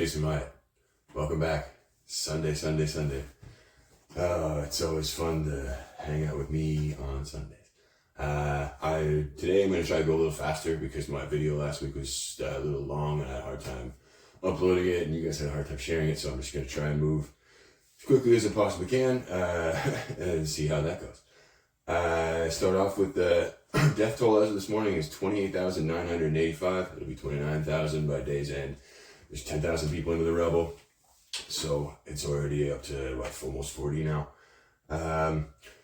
Jason Myatt. Welcome back. Sunday. It's always fun to hang out with me on Sundays. Today I'm going to try to go a little faster because my video last week was a little long and I had a hard time uploading it and you guys had a hard time sharing it, so I'm just going to try and move as quickly as I possibly can and see how that goes. Start off with the death toll as of this morning is 28,985. It'll be 29,000 by day's end. There's 10,000 people into the rubble, so it's already up to almost 40 now.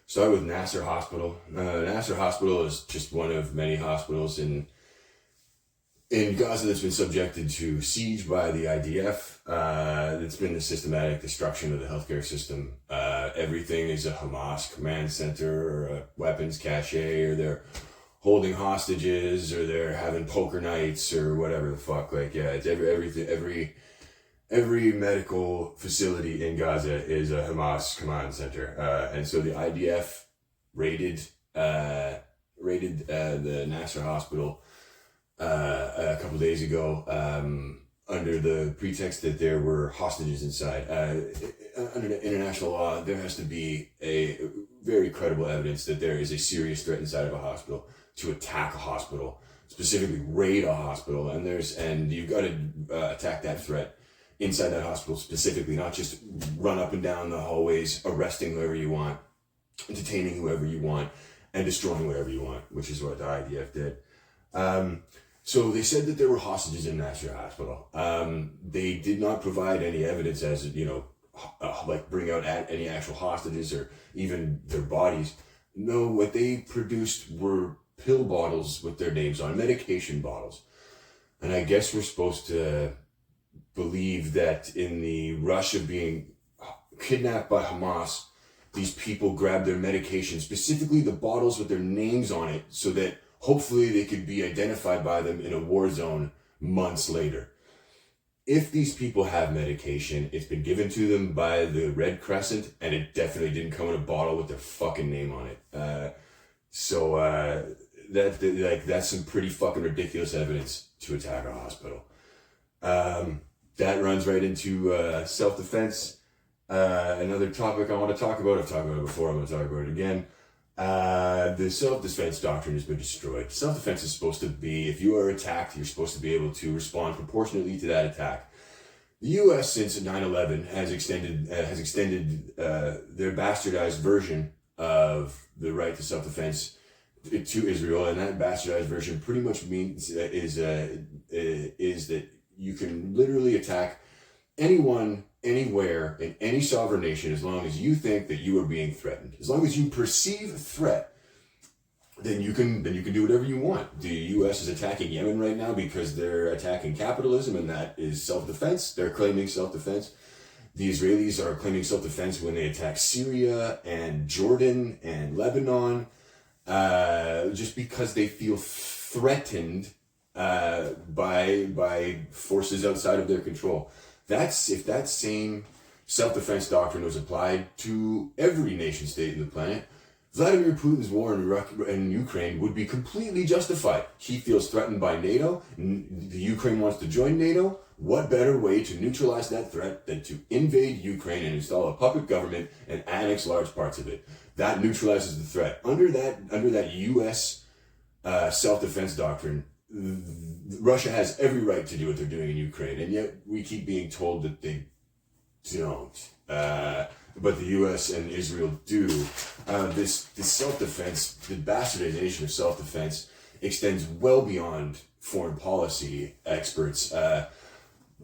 Start with Nasser Hospital. Nasser Hospital is just one of many hospitals in Gaza that's been subjected to siege by the IDF. It's been a systematic destruction of the healthcare system. Everything is a Hamas command center or a weapons cache, or they're holding hostages, or they're having poker nights, or whatever the fuck. It's every medical facility in Gaza is a Hamas command center. And so the IDF raided the Nasser Hospital a couple days ago under the pretext that there were hostages inside. Under international law, there has to be a very credible evidence that there is a serious threat inside of a hospital to attack a hospital, specifically raid a hospital, and you've got to attack that threat inside that hospital specifically, not just run up and down the hallways, arresting whoever you want, detaining whoever you want, and destroying whatever you want, which is what the IDF did. So they said that there were hostages in Nasser Hospital. They did not provide any evidence as, bring out any actual hostages or even their bodies. No, what they produced were pill bottles with their names on, medication bottles. And I guess we're supposed to believe that in the rush of being kidnapped by Hamas, these people grabbed their medication, specifically the bottles with their names on it, so that hopefully they could be identified by them in a war zone months later. If these people have medication, it's been given to them by the Red Crescent, and it definitely didn't come in a bottle with their fucking name on it. That's some pretty fucking ridiculous evidence to attack a hospital. That runs right into self-defense. Another topic I want to talk about. I've talked about it before. I'm going to talk about it again. The self-defense doctrine has been destroyed. Self-defense is supposed to be, if you are attacked, you're supposed to be able to respond proportionately to that attack. The U.S. since 9/11 has extended their bastardized version of the right to self-defense to Israel, and that bastardized version pretty much means is that you can literally attack anyone, anywhere, in any sovereign nation, as long as you think that you are being threatened. As long as you perceive a threat, then you can do whatever you want. The U.S. is attacking Yemen right now because they're attacking capitalism, and that is self-defense. They're claiming self-defense. The Israelis are claiming self-defense when they attack Syria and Jordan and Lebanon, just because they feel threatened by forces outside of their control. If that same self-defense doctrine was applied to every nation state in the planet, Vladimir Putin's war in Ukraine would be completely justified. He feels threatened by NATO. The Ukraine wants to join NATO. What better way to neutralize that threat than to invade Ukraine and install a puppet government and annex large parts of it? That neutralizes the threat. Under that U.S. Self-defense doctrine, Russia has every right to do what they're doing in Ukraine, and yet we keep being told that they don't. But the U.S. and Israel do. This self-defense, the bastardization of self-defense, extends well beyond foreign policy experts.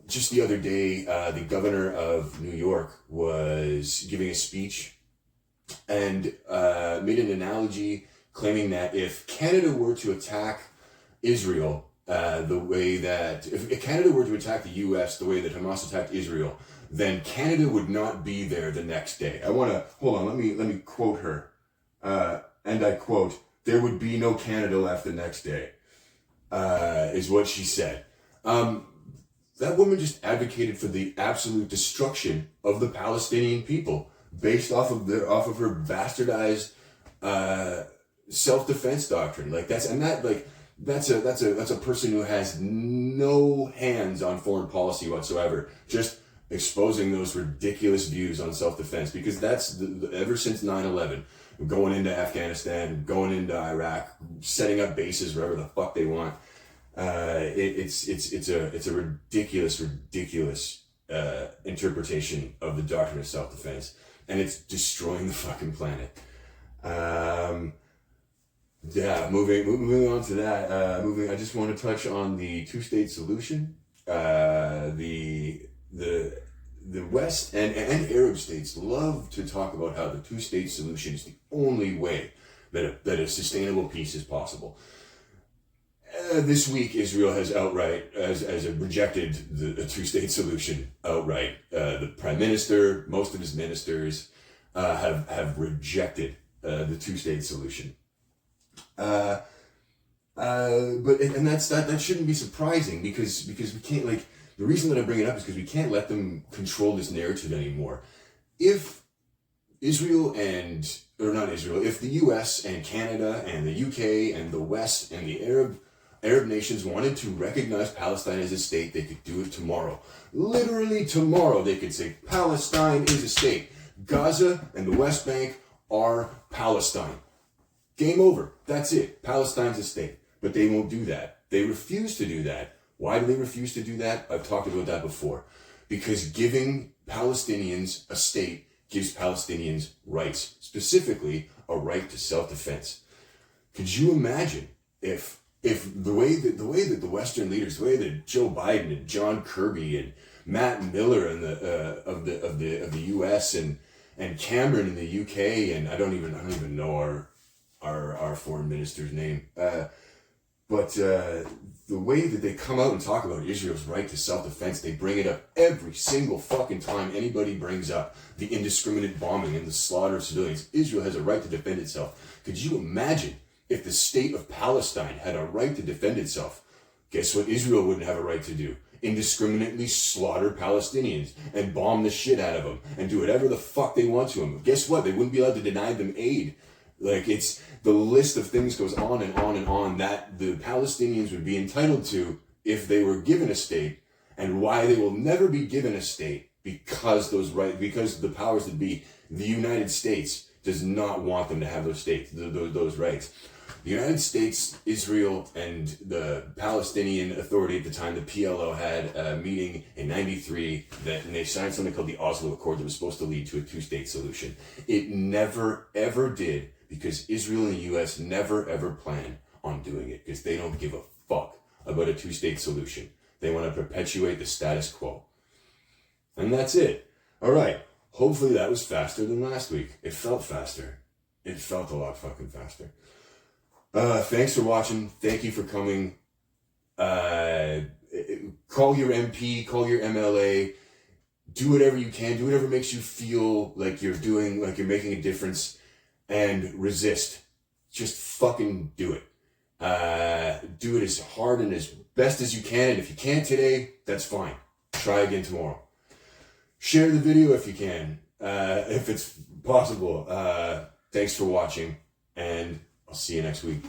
Just the other day, the governor of New York was giving a speech and made an analogy claiming that if Canada were to attack Israel if Canada were to attack the U.S. the way that Hamas attacked Israel, then Canada would not be there the next day. Let me quote her. And I quote, "There would be no Canada left the next day," is what she said. That woman just advocated for the absolute destruction of the Palestinian people based off of her bastardized self-defense doctrine. that's a person who has no hands on foreign policy whatsoever, just exposing those ridiculous views on self-defense, because that's ever since 9/11, going into Afghanistan, going into Iraq, setting up bases wherever the fuck they want. It's a ridiculous interpretation of the doctrine of self-defense, and it's destroying the fucking planet. Yeah, moving on to that. I just want to touch on the two-state solution. The West and Arab states love to talk about how the two-state solution is the only way that a sustainable peace is possible. This week, Israel has outright rejected the two-state solution outright. The prime minister, most of his ministers, have rejected the two-state solution. But that shouldn't be surprising, because we can't, like, the reason that I bring it up is because we can't let them control this narrative anymore. If if the US and Canada and the UK and the West and the Arab nations wanted to recognize Palestine as a state, they could do it tomorrow. Literally tomorrow, they could say Palestine is a state. Gaza and the West Bank are Palestine. Game over. That's it. Palestine's a state. But they won't do that. They refuse to do that. Why do they refuse to do that? I've talked about that before. Because giving Palestinians a state gives Palestinians rights, specifically a right to self-defense. Could you imagine if the way that the Western leaders, the way that Joe Biden and John Kirby and Matt Miller and of the US and Cameron in the UK, and I don't even know our foreign minister's name, but the way that they come out and talk about Israel's right to self-defense, they bring it up every single fucking time anybody brings up the indiscriminate bombing and the slaughter of civilians. Israel has a right to defend itself. Could you imagine if the state of Palestine had a right to defend itself? Guess what Israel wouldn't have a right to do? Indiscriminately slaughter Palestinians and bomb the shit out of them and do whatever the fuck they want to them. Guess what? They wouldn't be allowed to deny them aid. Like, it's the list of things goes on and on and on that the Palestinians would be entitled to if they were given a state, and why they will never be given a state, because the powers that be, the United States, does not want them to have those states, those rights. The United States, Israel, and the Palestinian Authority at the time, the PLO, had a meeting in '93 and they signed something called the Oslo Accord that was supposed to lead to a two-state solution. It never, ever did, because Israel and the US never, ever plan on doing it, because they don't give a fuck about a two-state solution. They want to perpetuate the status quo. And that's it. All right. Hopefully that was faster than last week. It felt faster. It felt a lot fucking faster. Thanks for watching. Thank you for coming. Call your MP, call your MLA. Do whatever you can. Do whatever makes you feel like you're making a difference, and resist. Just fucking do it. Do it as hard and as best as you can. And if you can't today, that's fine. Try again tomorrow. Share the video if you can, if it's possible. Thanks for watching, and I'll see you next week.